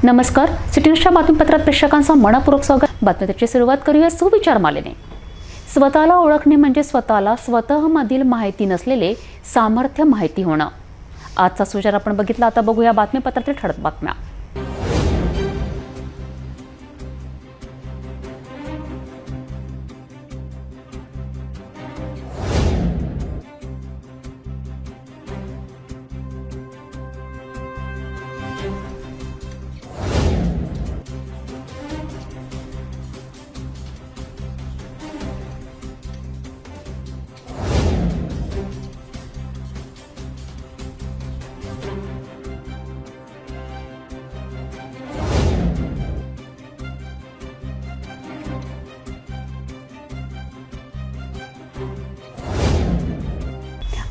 नमस्कार, सिटीन्यूजच्या बातमीपत्रात प्रेक्षकांचं मनपूर्वक स्वागत। बातमीची सुरुवात करूया सुविचार मालेने। स्वतःला ओळखणे म्हणजे स्वतःला स्वतःमधील माहिती नसलेले सामर्थ्य माहिती होणं। आजचा सुविचार आपण बघितला, आता बघूया बातमीपत्रातील ठळक बातम्या।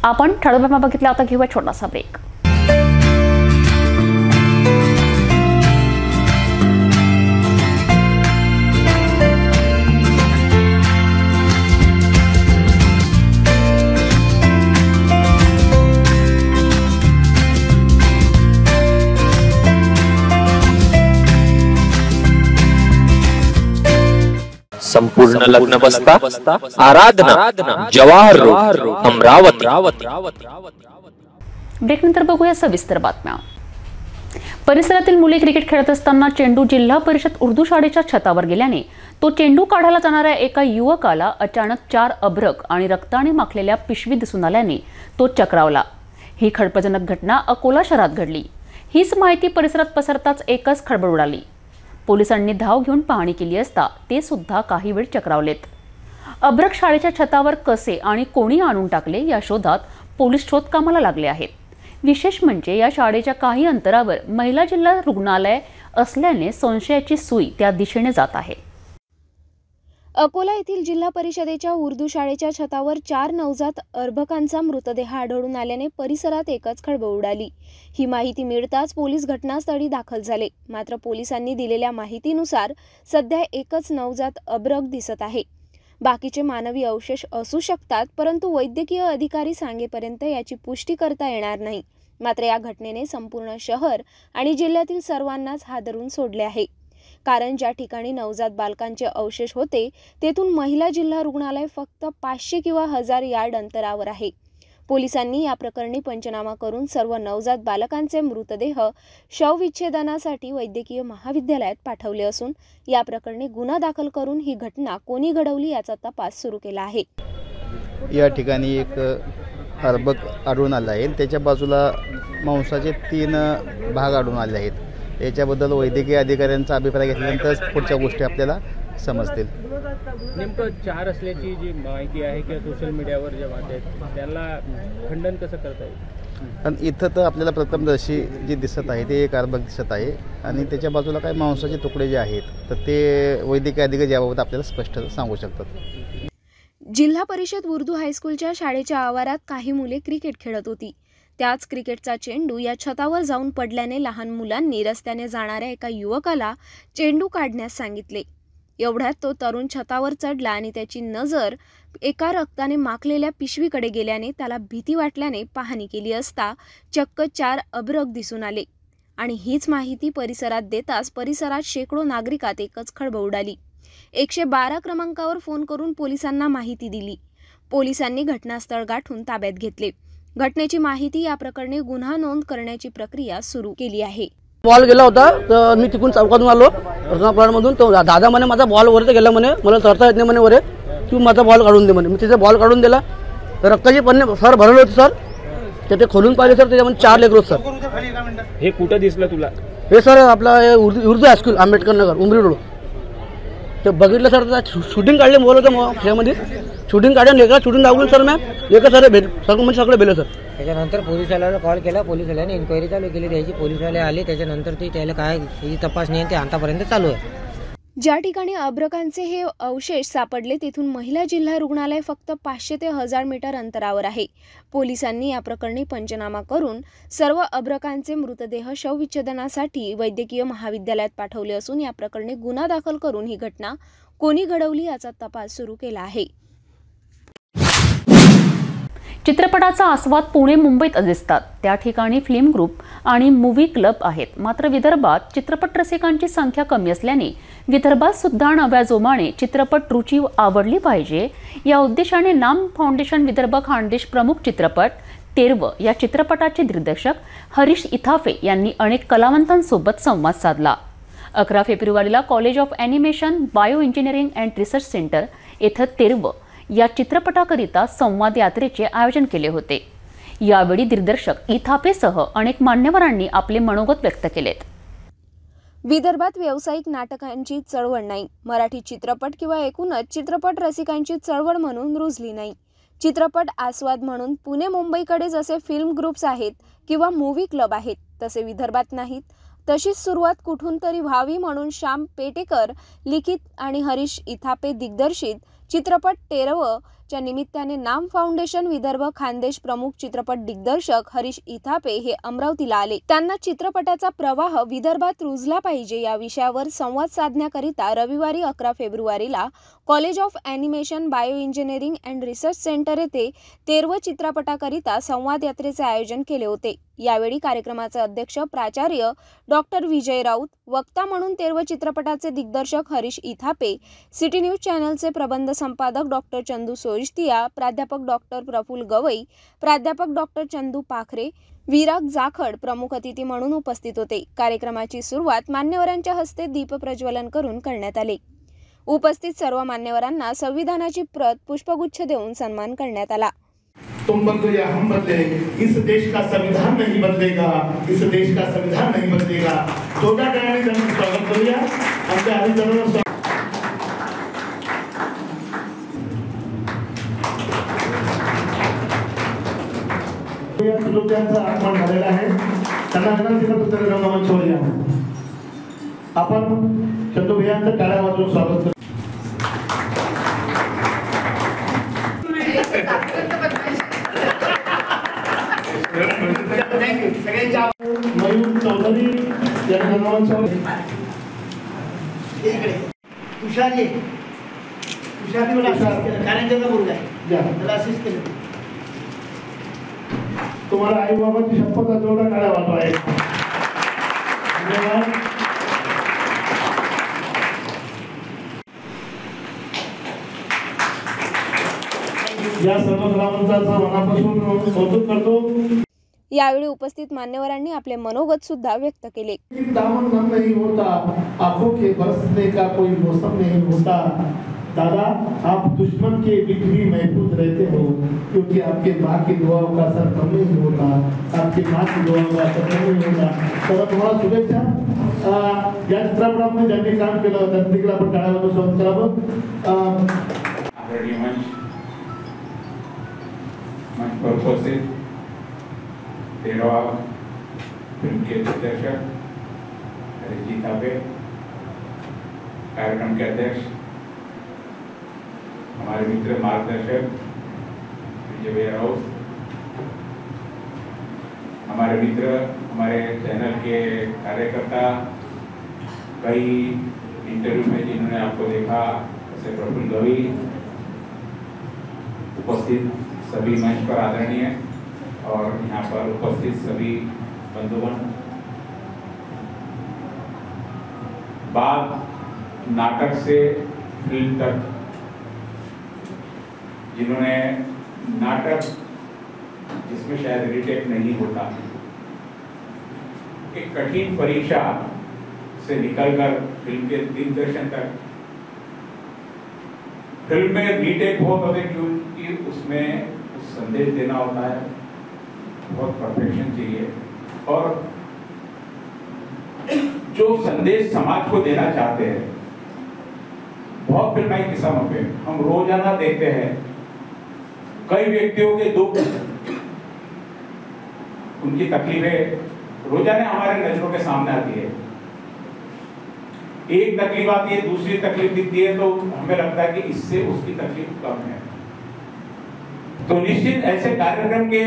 आपण ठळक बातम्या बघितल्या, आता घेऊया छोटासा ब्रेक। संपूर्ण लग्न बसता आराधना जवाहर रोड अमरावती। ब्रेक नंतर बघूया सविस्तर बातम्या। परिसरातील मुले क्रिकेट खेळत असताना चेंडू जिल्हा परिषद उर्दू शाळेच्या छतावर गेल्याने तो चेंडू काढायला जाणाऱ्या एका युवकाला अचानक 4 अभ्रक आणि रक्ताने माखलेल्या पिशवी दिसून आल्याने तो चक्रावला। ही खळबळजनक घटना अकोला शहरात घडली। हीच माहिती परिसरात पसरताच एकच खळबळ उडाली। पोलिसांनी धाव घेऊन पाहणी केली असता ते सुद्धा काही वेळ चक्रावलेत। अभ्रक शाळेच्या छतावर कसे आणि कोणी आणून टाकले या शोधात पोलीस शोधकामाला लागले आहेत। विशेष म्हणजे या शाळेच्या काही अंतरावर महिला जिल्हा रुग्णालय असल्याने संशयाची सुई त्या दिशेने जात आहे। अकोला येथील जिल्हा परिषदेच्या उर्दू शाळेच्या छतावर 4 नवजात अर्भकांचा मृतदेह आढळून आल्याने परिसरात एकच खळबळ उडाली। ही माहिती मिळताच पोलीस घटनास्थळी दाखल झाले। मात्र पोलिसांनी दिलेल्या माहितीनुसार सध्या एकच नवजात अर्भक दिसत आहे। बाकीचे मानवी अवशेष असू शकतात, परंतु वैद्यकीय अधिकारी सांगेपर्यंत याची पुष्टी करता येणार नाही। मात्र या घटनेने संपूर्ण शहर आणि जिल्ह्यातील सर्वांनाच हादरून सोडले आहे। कारण ज्या ठिकाणी नवजात बालकांचे अवशेष होते तेथून महिला जिल्हा रुग्णालय फक्त 500 किंवा 1000 यार्ड अंतरावर आहे। पोलिसांनी या प्रकरणी पंचनामा करून सर्व नवजात बालकांचे मृतदेह शवविच्छेदनासाठी वैद्यकीय महाविद्यालयात पाठवले असून या प्रकरणी गुन्हा दाखल करून ही घटना कोणी घडवली याचा तपास सुरू केला आहे। या ठिकाणी एक अर्भक आढळून आला आहे। त्याच्या बाजूला मांसाचे 3 भाग आढळून आले आहेत। याच्याबद्दल वैद्यकीय अधिकाऱ्यांचा अभिप्राय घेतल्यानंतर पुढच्या गोष्टी आपल्याला समजतील। नेमकं 4 असल्याची जी माहिती आहे किंवा सोशल मीडियावर जे वाटत आहेत त्याला खंडन कसं करता येईल? पण इथं तर आपल्याला प्रथमदर्शी जे दिसत आहे ते एक अर्भक दिसत आहे आणि त्याच्या बाजूला काही मांसाचे तुकडे जे आहेत तर ते वैद्यकीय अधिकारी याबाबत आपल्याला स्पष्ट सांगू शकतात। जिल्हा परिषद उर्दू हायस्कूलच्या शाळेच्या आवारात काही मुले क्रिकेट खेळत होती। त्याच क्रिकेटचा चेंडू या छतावर जाऊन पडल्याने लहान मुलांनी रस्त्याने जाणाऱ्या एका युवकाला चेंडू काढण्यास सांगितले। एवढ्यात तो तरुण छतावर चढला आणि त्याची नजर एका रक्ताने माखलेल्या पिशवीकडे गेल्याने त्याला भीती वाटल्याने पाहणी केली असता चक्क 4 अभ्रक दिसून आले आणि हीच माहिती परिसरात देताच परिसरात शेकडो नागरिकात एकच खळबळ उडाली। 112 क्रमांकावर फोन करून पोलिसांना माहिती दिली। पोलिसांनी घटनास्थळ गाठून ताब्यात घेतले। घटनेची माहिती या प्रकरणी गुन्हा नोंद करण्याची प्रक्रिया सुरू केली आहे। बॉल गेला होता तर मी तिकून चौकातून आलो प्लांटमधून, तो दादा म्हणे माझा बॉल वरती गेला म्हणे, मला तरता येत नाही म्हणे वरे, तू माझा बॉल काढून दे म्हणे। मी तिथे बॉल काढून दिला तर रक्ताची पन्ने सर भरले होते सर, ते खोलून पाहिले सर, त्याच्यामध्ये 4 लेकरं सर। हे कुठं दिसलं तुला? हे सर आपला उर्दू हायस्कूल आंबेडकर नगर उमरी रोड ते बघितलं सर। शूटिंग काढले मोबाईल होतं त्यामध्ये, शूटिंग काढून लेकरा शूटिंग दाखवून सर मॅम लेकर सर सगळे बेले सर। त्याच्यानंतर पोलिसाला कॉल केला, पोलिसवाल्याने इन्क्वायरी चालू केली त्याची, पोलिसवाले आले त्याच्यानंतर ते त्याला काय तपासणी आहे ते आतापर्यंत चालू आहे। ज्या ठिकाणी अभ्रकांचे हे अवशेष सापडले तेथून महिला जिल्हा रुग्णालय फक्त 500 ते 1000 मीटर अंतरावर आहे। पोलिसांनी या प्रकरणी पंचनामा करून सर्व अभ्रकांचे मृतदेह शवविच्छेदनासाठी वैद्यकीय महाविद्यालयात पाठवले असून या प्रकरणी गुन्हा दाखल करून ही घटना कोणी घडवली याचा तपास सुरू केला आहे। चित्रपटाचा आस्वाद पुणे मुंबईत दिसतात, त्या ठिकाणी फिल्म ग्रुप आणि मूव्ही क्लब आहेत. मात्र विदर्भात चित्रपट रसिकांची संख्या कमी असल्याने विदर्भात सुद्धा नव्या जोमाने चित्रपट रुची आवडली पाहिजे या उद्देशाने नाम फाउंडेशन विदर्भ खानदेश प्रमुख चित्रपट तेरव या चित्रपटाचे दिग्दर्शक हरीश इथाफे यांनी अनेक कलावंतांसोबत संवाद साधला. 11 फेब्रुवारीला college of animation bio engineering and research centre येथे तेरव या चित्रपटाकरिता संवाद यात्रेचे आयोजन केले होते. यावेळी दिग्दर्शक इथापेसह अनेक मान्यवरांनी आपले मनोगत व्यक्त केलेत. विदर्भात व्यावसायिक नाटकांची चळवळ नाही. मराठी चित्रपट किंवा एकूणच चित्रपट रसिकांची चळवळ म्हणून रुजली नाही. चित्रपट आस्वाद म्हणून पुणे मुंबईकडे जसे फिल्म ग्रुप्स आहेत किंवा मूव्ही क्लब आहेत तसे विदर्भात नाहीत. तशीच सुरुवात कुठून तरी व्हावी म्हणून श्याम पेटेकर लिखित आणि हरीश इथापे दिग्दर्शित चित्रपट तेरव च्या निमित्ताने नाम फाउंडेशन विदर्भ खानदेश प्रमुख चित्रपट दिग्दर्शक हरीश इथापे हे अमरावतीला आले. त्यांना चित्रपटाचा प्रवाह विदर्भात रुजला पाहिजे या विषयावर संवाद साधण्याकरिता रविवारी 11 फेब्रुवारीला college of animation bio engineering and research centre येथे तेरव चित्रपटाकरिता संवाद यात्रेचे आयोजन केले होते. यावेळी कार्यक्रमाचे अध्यक्ष प्राचार्य डॉक्टर विजय राऊत, वक्ता म्हणून तेरव चित्रपटाचे दिग्दर्शक हरीश इथापे, सिटी न्यूज चॅनलचे प्रबंध संपादक डॉक्टर चंदू सोयस्तिया, प्राध्यापक डॉक्टर प्रफुल्ल गवई, प्राध्यापक डॉक्टर चंदू पाखरे, विराग जाखड प्रमुख अतिथी म्हणून उपस्थित होते. कार्यक्रमाची सुरुवात मान्यवरांच्या हस्ते दीपप्रज्वलन करून करण्यात आले. उपस्थित सर्व मान्यवरांना संविधानाची प्रत पुष्पगुच्छ देऊन सन्मान करण्यात आला. तुम बदलो या हम बदले, इस देश का संविधान नहीं बदलेगा, इस देश का संविधान नहीं बदलेगा. छोटा टाळ्याने त्यांचं स्वागत करूया. आमच्या हरिजनांना त्यांचं आगमन झालेलं आहे. त्यांना विनंती करतो तर रंगमंचावर या. आपण चंदू भैयांचं टाळ्या वाजवून स्वागत करू. मयूर चौधरी यांना रंगमंचावर. तुषारी मला असिस्ट केलं, कारंजाचा मुलगा आहे, त्याला असिस्ट केलं. तुम्हाला आई बाबाची शपथ जोडा टाळ्या वाजवाय. या सर्व कलावंतांचा मनापासून कौतुक करतो. यावेळी उपस्थित मान्यवरांनी आपले मनोगत सुद्धा व्यक्त केले. दामन गम नहीं होता, आंखों के बरसने का कोई मौसम नहीं होता. दादा, आप दुश्मन के बीच भी महफूज रहते हो, क्योंकि आपके माँ की दुआओं का असर कम नहीं होता, आपकी माँ की दुआओं का असर कम नहीं होता. तर तुम्हाला शुभेच्छा. या चित्रपटामध्ये ज्यांनी काम केलं होतं तिकडे आपण टाळ्या वाजवून स्वागत करावं. आदरणीय मंच पर उपस्थित तेरवा फिल्म के दिग्दर्शक हरीश इथापे, कार्यक्रम के अध्यक्ष हमारे मित्र मार्गदर्शक विजय राउत, हमारे मित्र, हमारे चैनल के कार्यकर्ता, कई इंटरव्यू में जिन्होंने आपको देखा, जैसे प्रफुल्ल गवई, उपस्थित सभी मंच पर आदरणीय और यहाँ पर उपस्थित सभी बंधुगण. बात नाटक से फिल्म तक, जिन्होंने नाटक जिसमें शायद रीटेक नहीं होता, एक कठिन परीक्षा से निकलकर फिल्म के दिग्दर्शन तक. फिल्म में रीटेक बहुत होते क्योंकि उसमें संदेश देना होता है, बहुत परफेक्शन चाहिए, और जो संदेश समाज को देना चाहते हैं, बहुत फिल्माई किस्मों पे हम रोजाना देखते हैं कई व्यक्तियों के दुख, उनकी तकलीफें रोजाना हमारे नजरों के सामने आती है. एक तकलीफ आती है, दूसरी तकलीफ दिखती है, तो हमें लगता है कि इससे उसकी तकलीफ कम है. तो निश्चित ऐसे कार्यक्रम के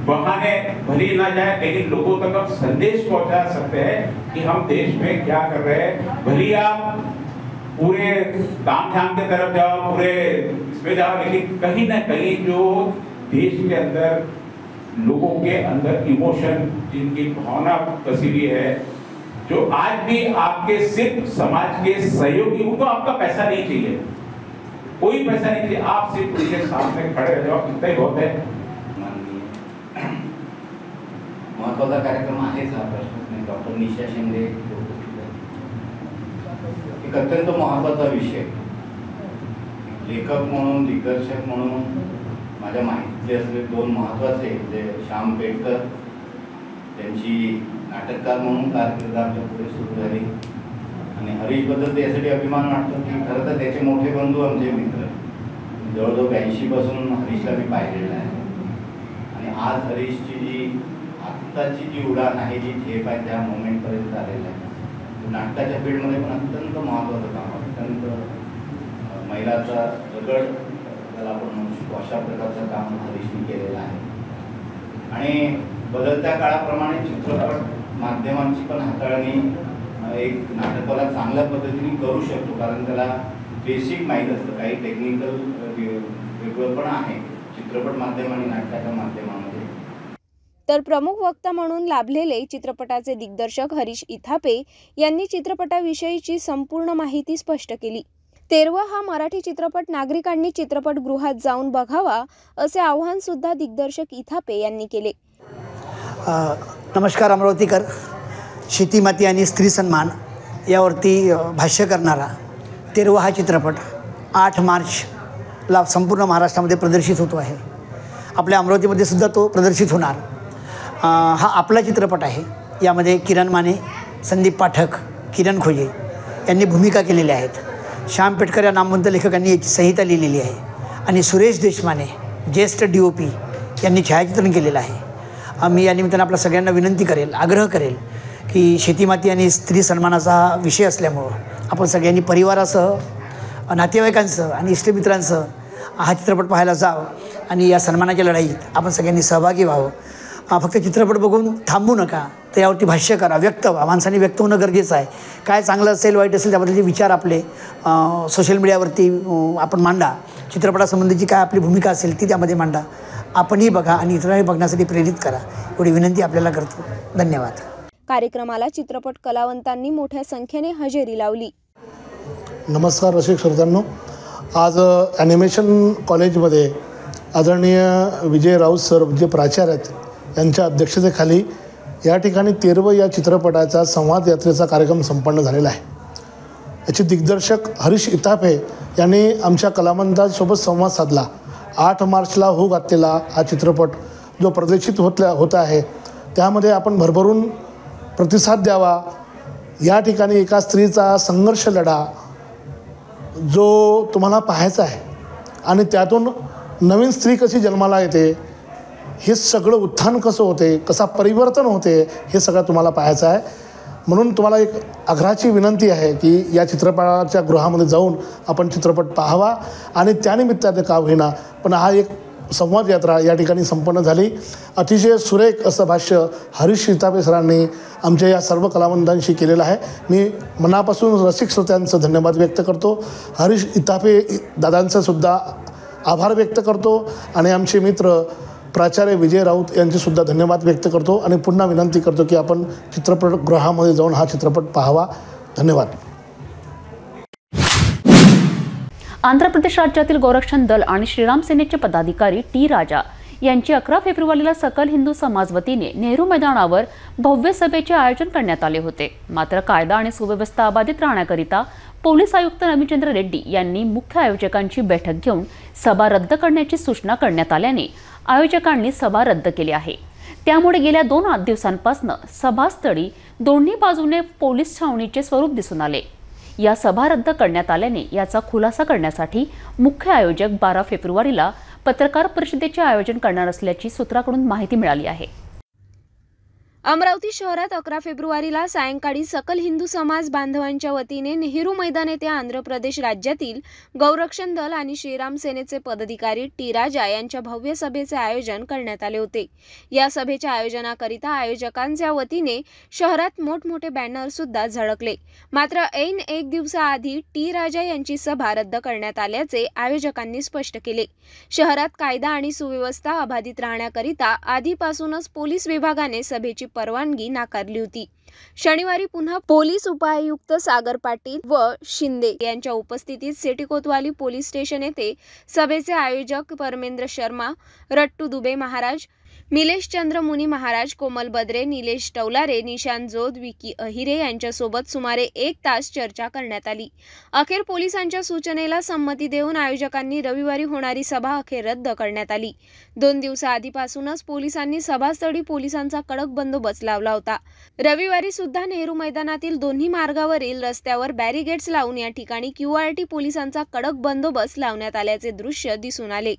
बहाने भली ना जाए, लेकिन लोगों तक अब संदेश पहुंचा सकते हैं कि हम देश में क्या कर रहे हैं. भली आप पूरे काम धाम के तरफ जाओ, पूरे इसमें जाओ, लेकिन कहीं ना कहीं जो देश के अंदर लोगों के अंदर इमोशन, जिनकी भावना कसी हुई है, जो आज भी आपके सिर्फ समाज के सहयोगी, उनको आपका पैसा नहीं चाहिए, कोई पैसा नहीं चाहिए, आप सिर्फ उनके सामने खड़े रह जाओ, इतना ही बहुत है। महत्वाचा कार्यक्रम आहेच हा, प्रश्नच नाही। डॉक्टर निशा शिंदे एक अत्यंत महत्वाचा विषय, लेखक म्हणून, दिग्दर्शक म्हणून माझ्या माहितीतले असलेले दोन महत्त्वाचे म्हणजे श्याम पेठकर, त्यांची नाटककार म्हणून कारकीर्द आमच्या पुढे सुरू झाली, आणि हरीशबद्दल तर यासाठी अभिमान वाटतो की खरं तर त्याचे मोठे बंधू आमचे मित्र, जवळजवळ 82 पासून हरीशला मी पाहिलेलं आहे, आणि आज हरीशची जी आत्ताची जी उडान आहे, जी झेप आहे, त्या मोमेंटपर्यंत आलेलं आहे। नाटकाच्या फील्डमध्ये पण अत्यंत महत्त्वाचं काम, अत्यंत महिलाचा दगड त्याला आपण म्हणू शकतो अशा प्रकारचं काम हरीशने केलेलं आहे। आणि बदलत्या काळाप्रमाणे चित्रपट माध्यमांची पण हाताळणी एक नाटकाला चांगल्या पद्धतीने करू शकतो, कारण त्याला बेसिक माहीत असतं, काही टेक्निकल वेगळं पण आहे चित्रपट माध्यम आणि नाटकाच्या माध्यमामध्ये। तर प्रमुख वक्ता म्हणून लाभलेले चित्रपटाचे दिग्दर्शक हरीश इथापे यांनी चित्रपटाविषयीची संपूर्ण माहिती स्पष्ट केली। 13 हा मराठी चित्रपट नागरिकांनी चित्रपटगृहात जाऊन बघावा असे आवाहन सुद्धा दिग्दर्शक इथापे यांनी केले। नमस्कार अमरावतीकर, शेती माती आणि स्त्री सन्मान यावरती भाष्य करणारा 13 हा चित्रपट 8 मार्चला संपूर्ण महाराष्ट्रामध्ये प्रदर्शित होतो आहे। आपल्या अमरावतीमध्ये सुद्धा तो प्रदर्शित होणार। हा आपला चित्रपट आहे। यामध्ये किरण माने, संदीप पाठक, किरण खोजे यांनी भूमिका केलेल्या आहेत। श्याम पेठकर या नामवंत लेखकांनी याची संहिता लिहिलेली आहे, आणि सुरेश देशमाने ज्येष्ठ DOP यांनी छायाचित्रण केलेलं आहे। मी या निमित्तानं आपल्या सगळ्यांना विनंती करेल, आग्रह करेल की शेतीमाती आणि स्त्री सन्मानाचा हा विषय असल्यामुळं आपण सगळ्यांनी परिवारासह, नातेवाईकांसह आणि इष्टमित्रांसह हा चित्रपट पाहायला जावं, आणि या सन्मानाच्या लढाईत आपण सगळ्यांनी सहभागी व्हावं। फक्त चित्रपट बघून थांबू नका, तर यावरती भाष्य करा, व्यक्त व्हा। माणसाने व्यक्त होणं गरजेचं आहे। काय चांगलं असेल, वाईट असेल, त्याबद्दलचे विचार आपले सोशल मीडियावरती आपण मांडा। चित्रपटासंबंधीची काय आपली भूमिका असेल ती त्यामध्ये मांडा। आपणही बघा आणि इतरांनी बघण्यासाठी प्रेरित करा, एवढी विनंती आपल्याला करतो। धन्यवाद। कार्यक्रमाला चित्रपट कलावंतांनी मोठ्या संख्येने हजेरी लावली। नमस्कार रसिक श्रोत्यांनो, आज ॲनिमेशन कॉलेजमध्ये आदरणीय विजय राऊत सर जे प्राचार्य आहेत यांच्या अध्यक्षतेखाली या ठिकाणी 13 या चित्रपटाचा संवाद यात्रेचा कार्यक्रम संपन्न झालेला आहे। याचे दिग्दर्शक हरीश इथापे यांनी आमच्या कलावंतांसोबत संवाद साधला। 8 मार्चला होऊ घातलेला हा चित्रपट जो प्रदर्शित होता आहे, त्यामध्ये आपण भरभरून प्रतिसाद द्यावा। या ठिकाणी एका स्त्रीचा संघर्ष लढा जो तुम्हाला पाहायचा आहे, आणि त्यातून नवीन स्त्री कशी जन्माला येते, हे सगळं उत्थान कसं होते, कसा परिवर्तन होते, हे सगळं तुम्हाला पाहायचं आहे। म्हणून तुम्हाला एक आग्रहाची विनंती आहे की या चित्रपटाच्या गृहामध्ये जाऊन आपण चित्रपट पाहावा, आणि त्यानिमित्ताने का होईना पण हा एक संवाद यात्रा या ठिकाणी संपन्न झाली। अतिशय सुरेख असं भाष्य हरीश इथापे सरांनी आमच्या या सर्व कलावंतांशी केलेलं आहे। मी मनापासून रसिक श्रोत्यांचं धन्यवाद व्यक्त करतो। हरीश इथापे दादांचं आभार व्यक्त करतो, आणि आमचे मित्र प्राचार्य विजय राऊत यांचेसुद्धा धन्यवाद व्यक्त करतो, आणि पुन्हा विनंती करतो की आपण चित्रपटगृहामध्ये जाऊन हा चित्रपट पाहावा। धन्यवाद। आंध्र प्रदेश राज्यातील गोरक्षण दल आणि श्रीराम सेनेचे पदाधिकारी टी राजा यांची 11 फेब्रुवारीला सकल हिंदू समाज वतीने नेहरू मैदानावर भव्य सभेचे आयोजन करण्यात आले होते। मात्र कायदा आणि सुव्यवस्था अबाधित राहण्याकरिता पोलीस आयुक्त रविचंद्र रेड्डी यांनी मुख्य आयोजकांची बैठक घेऊन सभा रद्द करण्याची सूचना करण्यात आल्याने आयोजकांनी सभा रद्द केली आहे। त्यामुळे गेल्या 2 दिवसांपासून सभास्थळी दोन्ही बाजूने पोलीस छावणीचे स्वरूप दिसून आले। या सभा रद्द करण्यात आल्याने याचा खुलासा करण्यासाठी मुख्य आयोजक 12 फेब्रुवारीला पत्रकार परिषदेचे आयोजन करणार असल्याची सूत्रांकडून माहिती मिळाली आहे। अमरावती शहरात 11 फेब्रुवारीला सायंकाळी सकल हिंदू समाज बांधवांच्या वतीने नेहरू मैदान येथे आंध्र प्रदेश राज्यातील गौरक्षण दल आणि श्रीराम सेनेचे पदाधिकारी टी राजा यांच्या भव्य सभेचे आयोजन करण्यात आले होते। या सभेच्या आयोजनाकरिता आयोजकांच्या वतीने शहरात मोठमोठे बॅनर सुद्धा झळकले। मात्र ऐन एक दिवसाआधी टी राजा यांची सभा रद्द करण्यात आल्याचे आयोजकांनी स्पष्ट केले। शहरात कायदा आणि सुव्यवस्था अबाधित राहण्याकरिता आधीपासूनच पोलीस विभागाने सभेची परवानगी नाकारली होती। शनिवारी पुन्हा पोलीस उपायुक्त सागर पाटील व शिंदे यांच्या उपस्थितीत सिटी कोतवाली पोलीस स्टेशन येथे सभेचे आयोजक परमेंद्र शर्मा, रट्टू दुबे महाराज, मिलेश चंद्र मुनी महाराज, कोमल बद्रे, निलेश टवलारे, निशांत जोद, विकी अहिरे यांच्यासोबत सुमारे 1 तास चर्चा करण्यात आली। अखेर पोलिसांच्या सूचनेला संमती देऊन आयोजकांनी रविवारी होणारी सभा अखेर रद्द करण्यात आली। 2 दिवसाआधीपासूनच पोलिसांनी सभास्थळी पोलिसांचा कडक बंदोबस्त लावला होता। रविवारी सुद्धा नेहरू मैदानातील दोन्ही मार्गावरील रस्त्यावर बॅरिगेड्स लावून या ठिकाणी QRT पोलिसांचा कडक बंदोबस्त लावण्यात आल्याचे दृश्य दिसून आले।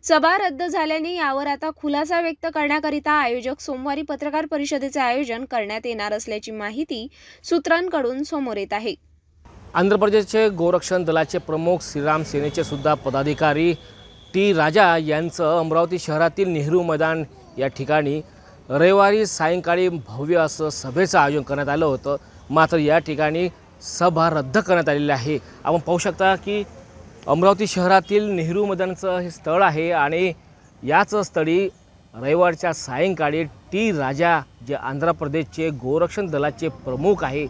सभा रद्द झाल्याने यावर आता खुलासा व्यक्त करण्याकरिता आयोजक सोमवारी पत्रकार परिषदेचे आयोजन करण्यात येणार असल्याची माहिती सूत्रांकडून समोर येत आहे। आंध्र प्रदेशचे गोरक्षण दलाचे प्रमुख श्रीराम सेनेचे सुद्धा पदाधिकारी टी राजा यांचं अमरावती शहरातील नेहरू मैदान या ठिकाणी रविवारी सायंकाळी भव्य असं सभेचं आयोजन करण्यात आलं होतं। मात्र या ठिकाणी सभा रद्द करण्यात आलेली आहे। आपण पाहू शकता की अमरावती शहरातील नेहरू मैदानाचं हे स्थळ आहे आणि याच स्थळी रविवारच्या सायंकाळी टी राजा जे आंध्र प्रदेशचे गोरक्षण दलाचे प्रमुख आहे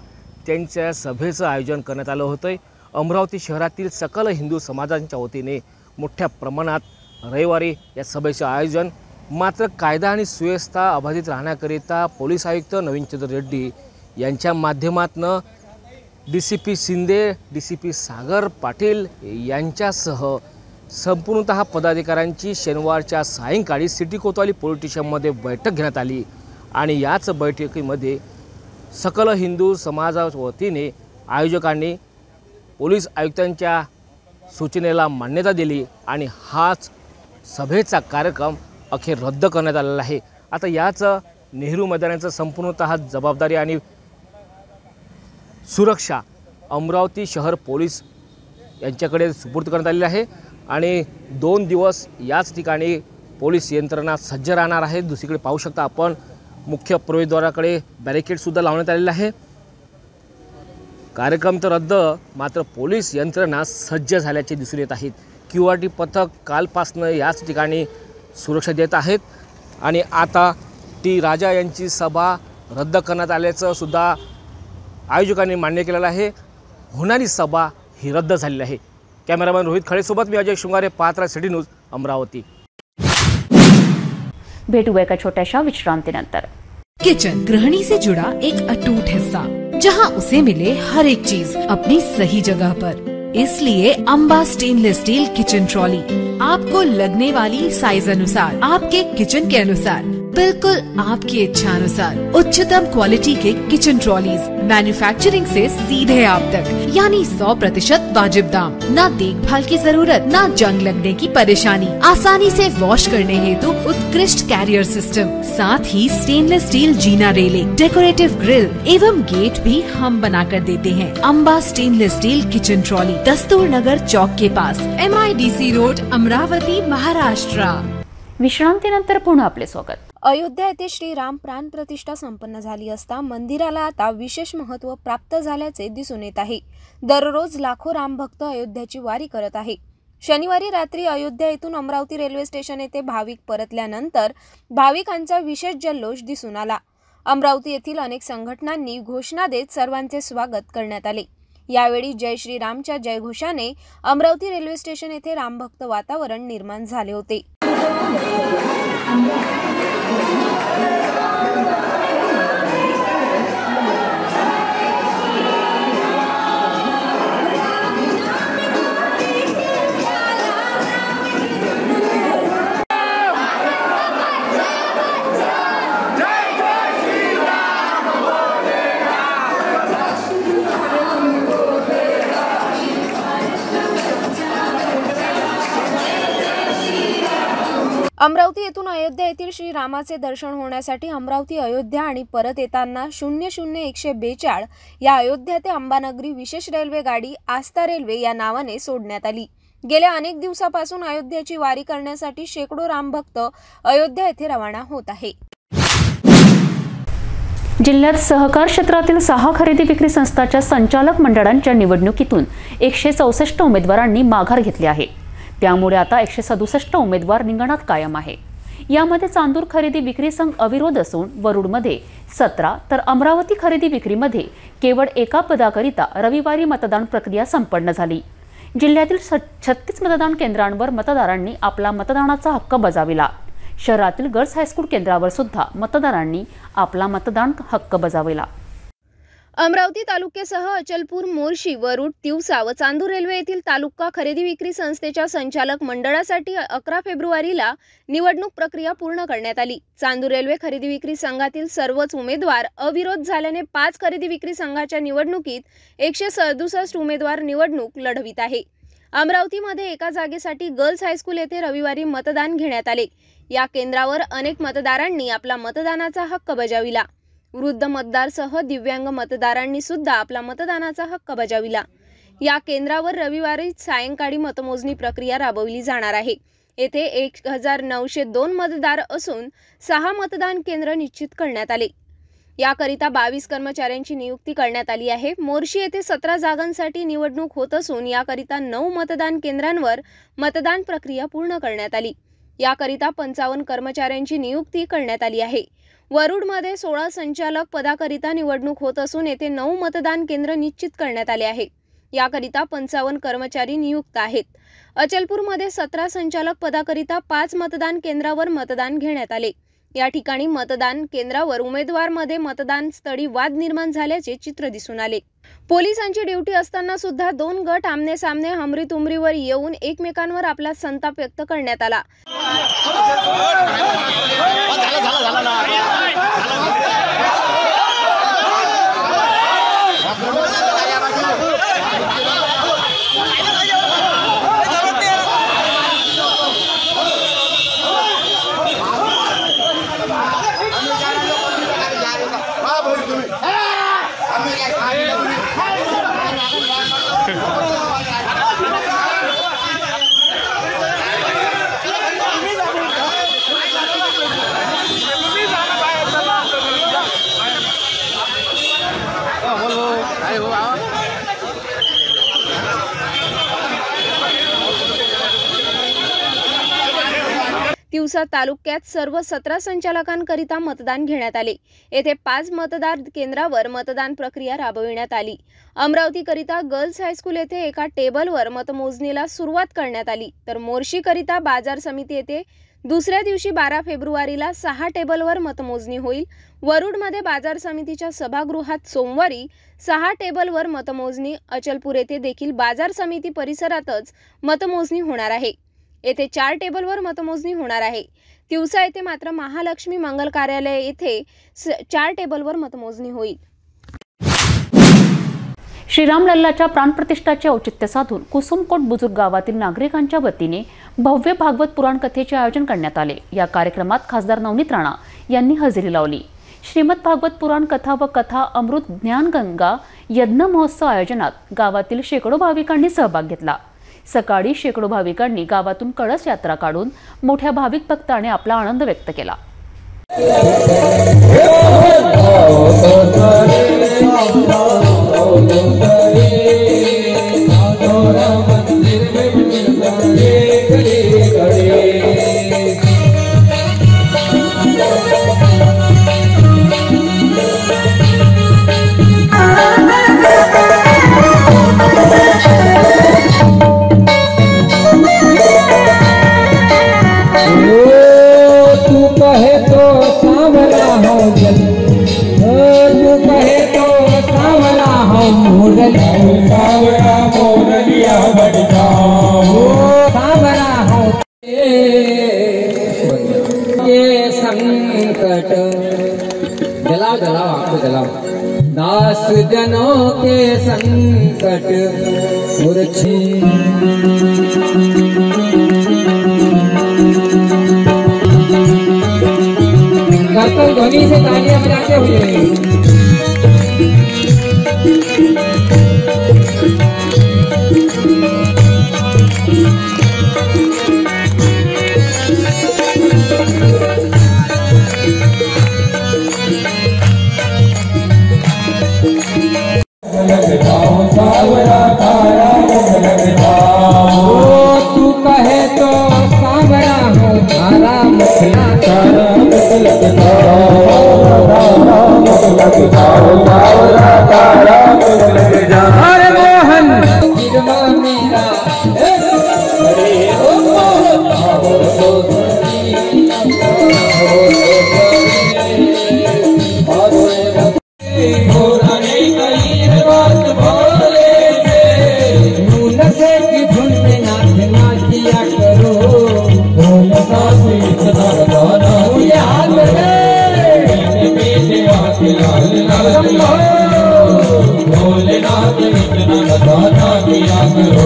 त्यांच्या सभेचं आयोजन करण्यात आलं होतं। अमरावती शहरातील सकल हिंदू समाजांच्या वतीने मोठ्या प्रमाणात रविवारी या सभेचं आयोजन, मात्र कायदा आणि सुव्यवस्था अबाधित राहण्याकरिता पोलीस आयुक्त नवीनचंद्र रेड्डी यांच्या माध्यमातून DCP शिंदे, DCP सागर पाटील यांच्यासह संपूर्णतः पदाधिकाऱ्यांची शनिवारच्या सायंकाळी सिटी कोतवाली पोलीस स्टेशनमध्ये बैठक घेण्यात आली आणि याच बैठकीमध्ये सकल हिंदू समाजाच्या वतीने आयोजकांनी पोलीस आयुक्तांच्या सूचनेला मान्यता दिली आणि हाच सभेचा कार्यक्रम अखेर रद्द करण्यात आलेला आहे। आता याच नेहरू मैदानाचं संपूर्णतः जबाबदारी आणि सुरक्षा अमरावती शहर पोलीस यांच्याकडे सुपूर्द करण्यात आलेली आहे आणि 2 दिवस याच ठिकाणी पोलीस यंत्रणा सज्ज राहणार आहे। दुसरीकडे पाहू शकता आपण मुख्य प्रवेशद्वाराकडे बॅरिकेडसुद्धा लावण्यात आलेले आहे। कार्यक्रम तर रद्द, मात्र पोलीस यंत्रणा सज्ज झाल्याचे दिसून येत आहेत। QRT पथक कालपासून याच ठिकाणी सुरक्षा देत आहेत आणि आता टी राजा यांची सभा रद्द करण्यात आल्याचं सुद्धा आयोजकांनी मान्य केलेलं आहे। होणारी सभा ही रद्द झालेली आहे। कॅमेरामॅन रोहित खळेसोबत मी अजय शृंगारे, पात्रा सिटी न्यूज, अमरावती। भेटूया एका छोट्याशा विश्रांतीनंतर। किचन गृहिणी से जुड़ा एक अटूट हिस्सा, जहां उसे मिले हर एक चीज अपनी सही जगह पर। इसलिए Amba stainless steel kitchen trolley आपको लगने वाली साइज अनुसार, आपके किचन के अनुसार, बिल्कुल आपकी इच्छा अनुसार उच्चतम क्वालिटी के किचन ट्रॉलीज मैन्युफैक्चरिंग से सीधे आप तक, यानी 100% वाजिब दाम, न देखभाल की जरूरत, न जंग लगने की परेशानी, आसानी से वॉश करने हेतु उत्कृष्ट कैरियर सिस्टम, साथ ही स्टेनलेस स्टील जीना रेलिंग, डेकोरेटिव ग्रिल एवं गेट भी हम बना कर देते हैं। Amba stainless steel kitchen trolley, Dastur Nagar चौक के पास, MIDC रोड, अमरावती, महाराष्ट्र। विश्रांतीनंतर पुन्हा आपले स्वागत। अयोध्या येथे श्रीराम प्राण प्रतिष्ठा संपन्न झाली असता मंदिराला आता विशेष महत्त्व प्राप्त झाल्याचे दिसून येत आहे। दररोज लाखो रामभक्त अयोध्याची वारी करत आहे। शनिवारी रात्री अयोध्या येथून अमरावती रेल्वे स्टेशन येथे भाविक परतल्यानंतर भाविकांचा विशेष जल्लोष दिसून आला। अमरावती येथील अनेक संघटनांनी घोषणा देत सर्वांचे स्वागत करण्यात आले। यावेळी जय श्रीरामच्या जयघोषाने अमरावती रेल्वे स्टेशन येथे रामभक्त वातावरण निर्माण झाले होते। अमरावती येथून अयोध्या येथील श्रीरामाचे दर्शन होण्यासाठी अमरावती अयोध्या आणि परत येताना 00142 या अयोध्या ते अंबानगरी विशेष रेल्वे गाडी आस्था रेल्वे या नावाने सोडण्यात आली। गेल्या अनेक दिवसापासून अयोध्याची वारी करण्यासाठी शेकडो रामभक्त अयोध्या येथे रवाना होत आहे। जिल्ह्यात सहकार क्षेत्रातील 6 खरेदी विक्री संस्थांच्या संचालक मंडळांच्या निवडणुकीतून 164 उमेदवारांनी माघार घेतली आहे। त्यामुळे आता 167 उमेदवार रिंगणात कायम आहे। यामध्ये चांदूर खरेदी विक्री संघ अविरोध असून वरुडमध्ये 17 तर अमरावती खरेदी विक्रीमध्ये केवळ एका पदाकरिता रविवारी मतदान प्रक्रिया संपन्न झाली। जिल्ह्यातील 36 मतदान केंद्रांवर मतदारांनी आपला मतदानाचा हक्क बजावला। शहरातील गर्ल्स हायस्कूल केंद्रावर सुद्धा मतदारांनी आपला मतदान हक्क बजावला। अमरावती तालुक्यासह अचलपूर, मोर्शी, वरुड, तिवसा व चांदूर रेल्वे येथील तालुका खरेदी विक्री संस्थेच्या संचालक मंडळासाठी 11 फेब्रुवारीला निवडणूक प्रक्रिया पूर्ण करण्यात आली। चांदूर रेल्वे खरेदी विक्री संघातील सर्वच उमेदवार अविरोध झाल्याने 5 खरेदी विक्री संघाच्या निवडणुकीत 167 उमेदवार निवडणूक लढवित आहे। अमरावतीमध्ये एका जागेसाठी गर्ल्स हायस्कूल येथे रविवारी मतदान घेण्यात आले। या केंद्रावर अनेक मतदारांनी आपला मतदानाचा हक्क बजावला। वृद्ध मतदारसह दिव्यांग मतदारांनी सुद्धा आपला मतदानाचा हक्क बजावला। या केंद्रावर रविवारी सायंकाळी मतमोजणी प्रक्रिया राबवली जाणार आहे। येथे 1902 मतदार असून 6 मतदान केंद्र निश्चित करण्यात आले। याकरिता 22 कर्मचाऱ्यांची नियुक्ती करण्यात आली आहे। मोर्शी येथे 17 जागांसाठी निवडणूक होत असून याकरिता 9 मतदान केंद्रांवर मतदान प्रक्रिया पूर्ण करण्यात आली। याकरिता 55 कर्मचाऱ्यांची नियुक्ती करण्यात आली आहे। वरुडमध्ये 16 संचालक पदाकरिता निवडणूक होत असून येथे 9 मतदान केंद्र निश्चित करण्यात आले आहे। याकरिता 55 कर्मचारी नियुक्त आहेत। अचलपूरमध्ये 17 संचालक पदाकरिता 5 मतदान केंद्रावर मतदान घेण्यात आले। या ठिकाणी मतदान केंद्रावर उमेदवारांमध्ये मतदान स्थळी वाद निर्माण झाल्याचे चित्र दिसून आले। पोलिसांची ड्युटी असताना सुद्धा 2 गट आमने सामने हमरीतुमरीवर येऊन एकमेकांवर आपला संताप व्यक्त करण्यात आला। तिवसा तालुक्यात सर्व 17 संचालकांकरिता मतदान घेण्यात आले। येथे 5 मतदान केंद्रावर मतदान प्रक्रिया राबविण्यात आली। अमरावतीकरिता गर्ल्स हायस्कूल येथे एका टेबलवर मतमोजणीला सुरुवात करण्यात आली, तर मोर्शीकरिता बाजार समिती येथे दुसऱ्या दिवशी 12 फेब्रुवारीला 6 टेबलवर मतमोजणी होईल। वरुडमध्ये बाजार समितीच्या सभागृहात सोमवारी 6 टेबलवर मतमोजणी। अचलपूर येथे देखील बाजार समिती परिसरातच मतमोजणी होणार आहे। येथे 4 टेबलवर मतमोजणी होणार आहे। तिवसा येथे मात्र महालक्ष्मी मंगल कार्यालय येथे 4 टेबलवर मतमोजणी होईल। श्रीराम लल्लाच्या प्राणप्रतिष्ठाचे औचित्य साधून कुसुमकोट बुजुर्ग गावातील नागरिकांच्या वतीने भव्य भागवत पुराण कथेचे आयोजन करण्यात आले। या कार्यक्रमात खासदार नवनीत राणा यांनी हजेरी लावली। श्रीमद भागवत पुराण कथा व कथा अमृत ज्ञानगंगा यज्ञ महोत्सव आयोजनात गावातील शेकडो भाविकांनी सहभाग घेतला। सकाळी शेकडो भाविकांनी गावातून कळस यात्रा काढून मोठ्या भाविक भक्तांनी आपला आनंद व्यक्त केला। संकट जलाओ आपको जलाओ दास जनों के संकट मुरछी तो ध्वनि से तालियां बजाते हुए तू कहे तो सांवरा हो तारा मुखला तारा हरे मोहन गिरवा मेरा भोलेनाथ इतना गाना किया करो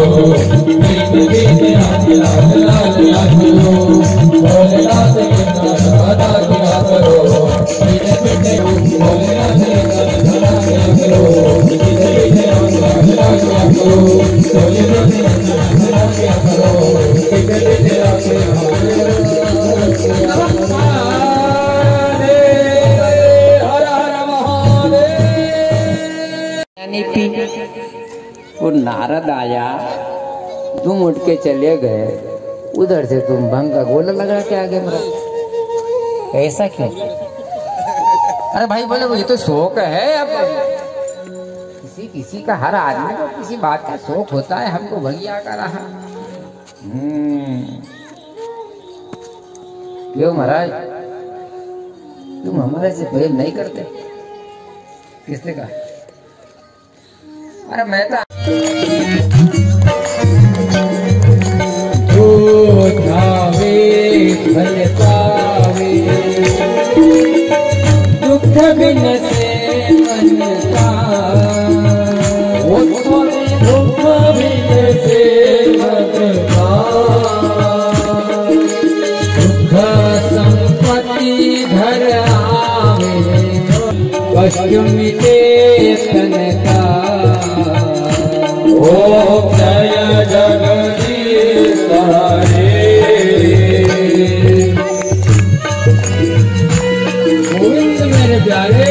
भोलेनाथ इतना गाना किया करो वो नारद आया, तुम उठ के चले गए, उधर से तुम भंग का गोला लगा के आगे मरा। ऐसा क्यों? अरे भाई बोले वो ये तो शौक है। अब किसी किसी का, हर आदमी को किसी बात का शौक होता है। हमको भंगिया का रहा। क्यों महाराज, तुम हमारे से प्रेम नहीं करते? किसने कहा? अरे मैं तो दुख बिन से मन का, दुख बिन से मन का, दुख संपत्ति घर आवे, कष्ट मिटे तन का। ओम जय जगदीश हरे, गोविंद मेरे प्यारे।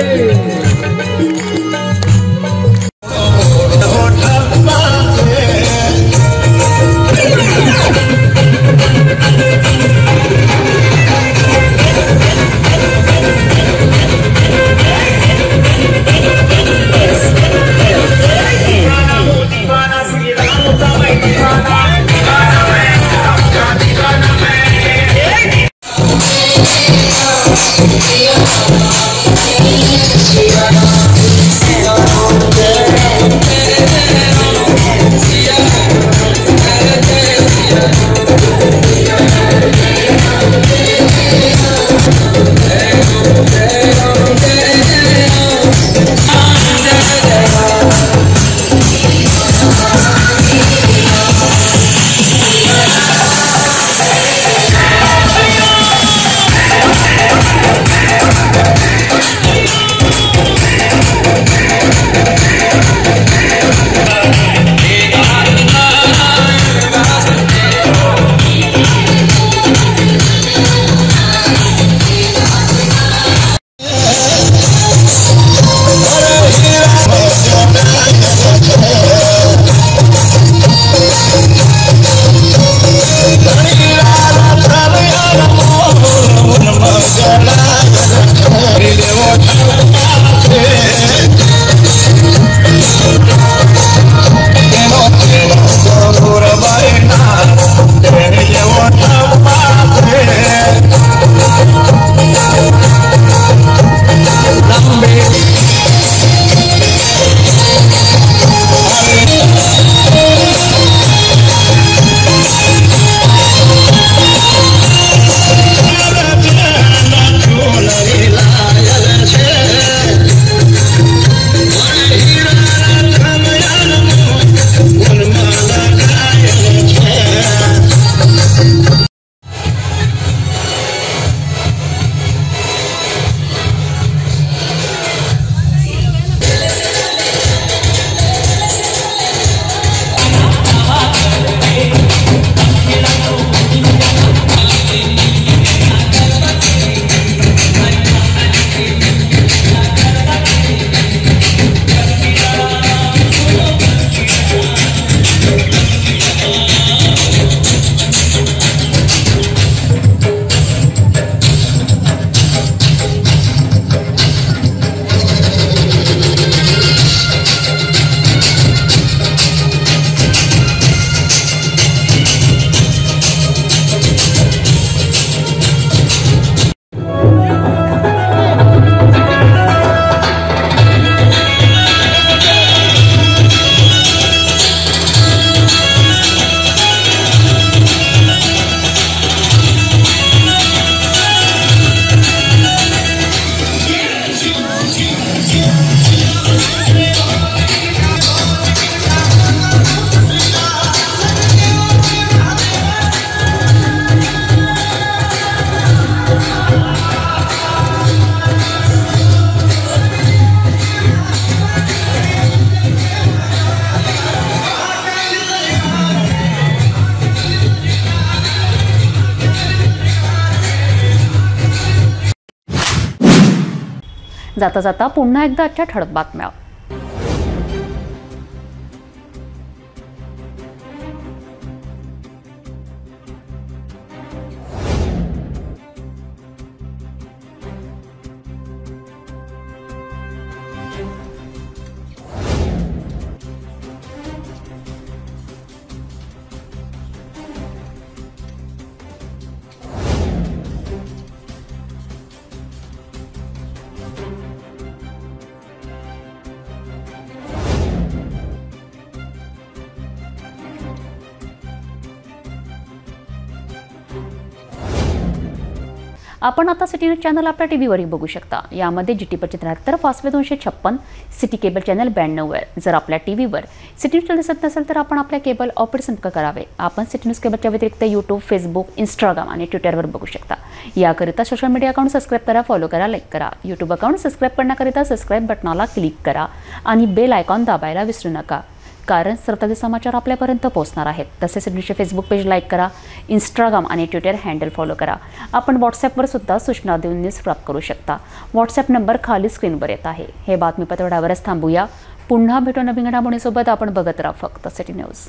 जाता जाता पुन्हा एकदा आजच्या ठळक बातम्या. आपण आता सिटी न्यूज चॅनल आपल्या टीव्हीवरही बघू शकता. यामध्ये GT 73, Fastway 256, city cable channel 92. जर आपल्या टीव्हीवर सिटी न्यूज चॅनल दिसत नसेल तर आपण आपल्या केबल ऑपरेटर संपर्क करावे. आपण सिटी न्यूज केबलच्या व्यतिरिक्त यूट्यूब, फेसबुक, इंस्टाग्राम आणि ट्विटरवर बघू शकता. याकरिता सोशल मीडिया अकाउंट सबस्क्राईब करा, फॉलो करा, लाईक करा. यूट्यूब अकाउंट सबस्क्राईब करण्याकरिता सबस्क्राईब बटनाला क्लिक करा आणि बेल आयकॉन दाबायला विसरू नका, कारण सरताजे समाचार आपल्यापर्यंत पोहोचणार आहेत. तसेच सिटी फेसबुक पेज लाईक करा, इंस्टाग्राम आणि ट्विटर हँडल फॉलो करा. आपण व्हॉट्सॲपवर सुद्धा सूचना देऊन न्यूज प्राप्त करू शकता. व्हॉट्सॲप नंबर खाली स्क्रीनवर येत आहे. हे बातमीपत्र एवढ्यावरच थांबूया. पुन्हा भेटू नवीन घडामोडींसोबत. आपण बघत राहा फक्त सिटी न्यूज.